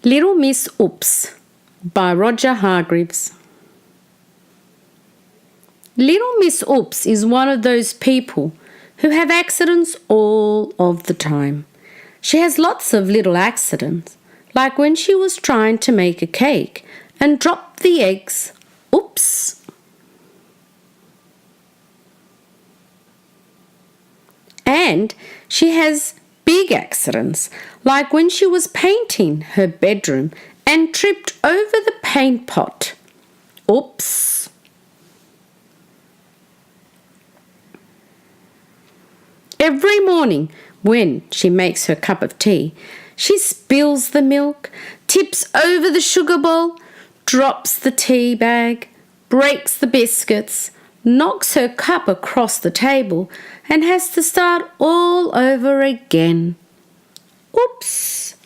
Little Miss Oops by Roger Hargreaves. Little Miss Oops is one of those people who have accidents all of the time. She has lots of little accidents, like when she was trying to make a cake and dropped the eggs. Oops! And she has big accidents, like when she was painting her bedroom and tripped over the paint pot. Oops! Every morning when she makes her cup of tea, she spills the milk, tips over the sugar bowl, drops the tea bag, breaks the biscuits, knocks her cup across the table, and has to start all over again. Oops!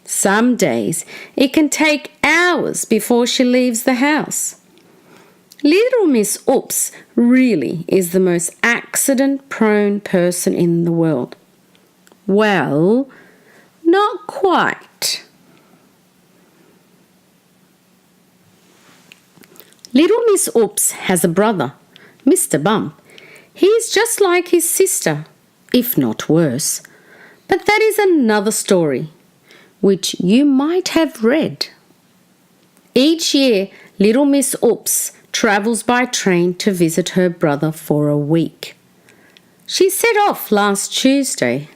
Some days it can take hours before she leaves the house. Little Miss Oops really is the most accident-prone person in the world. Well, not quite. Little Miss Oops has a brother, Mr. Bump. He is just like his sister, if not worse. But that is another story, which you might have read. Each year, Little Miss Oops travels by train to visit her brother for a week. She set off last Tuesday.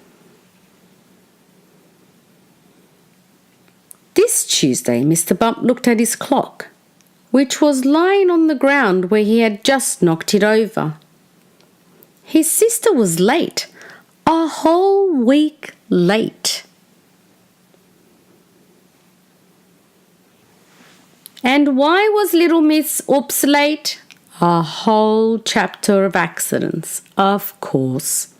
This Tuesday, Mr. Bump looked at his clock, which was lying on the ground where he had just knocked it over. His sister was late, a whole week late. And why was Little Miss Oops late? A whole chapter of accidents, of course.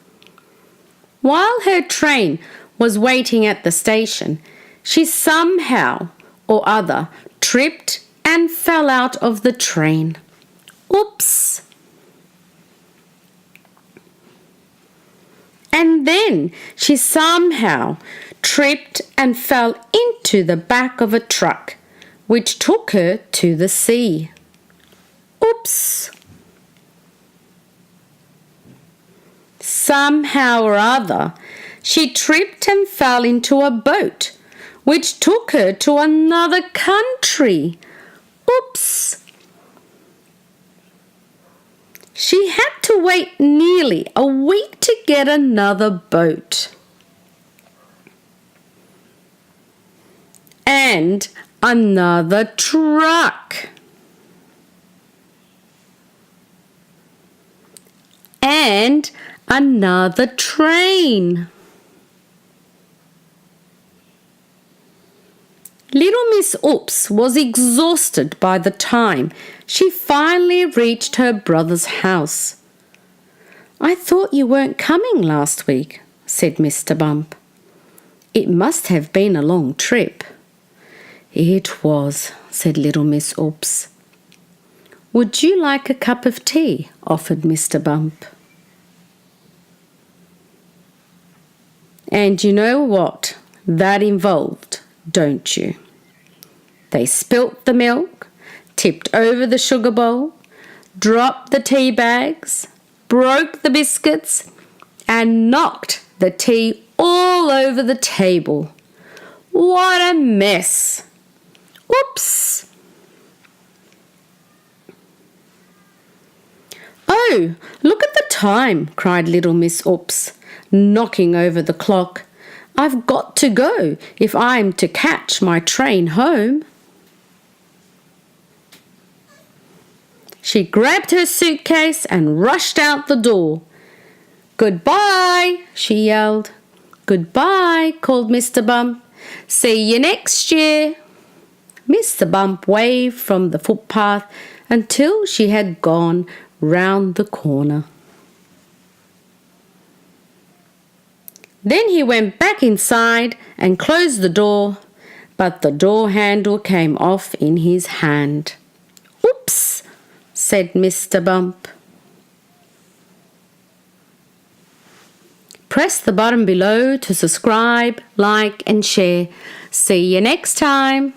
While her train was waiting at the station, she somehow or other tripped and fell out of the train. Oops! And then she somehow tripped and fell into the back of a truck, which took her to the sea. Oops! Somehow or other, she tripped and fell into a boat, which took her to another country. Oops! She had to wait nearly a week to get another boat. And another truck. And another train. Little Miss Oops was exhausted by the time she finally reached her brother's house. "I thought you weren't coming last week," said Mr. Bump. "It must have been a long trip." "It was," said Little Miss Oops. "Would you like a cup of tea?" offered Mr. Bump. And you know what that involved, don't you? They spilt the milk, tipped over the sugar bowl, dropped the tea bags, broke the biscuits, and knocked the tea all over the table. What a mess! Oops! "Oh, look at the time," cried Little Miss Oops, knocking over the clock. "I've got to go if I'm to catch my train home." She grabbed her suitcase and rushed out the door. "Goodbye," she yelled. "Goodbye," called Mr. Bump. "See you next year." Mr. Bump waved from the footpath until she had gone round the corner. Then he went back inside and closed the door, but the door handle came off in his hand. "Oops," said Mr. Bump. Press the button below to subscribe, like and share. See you next time.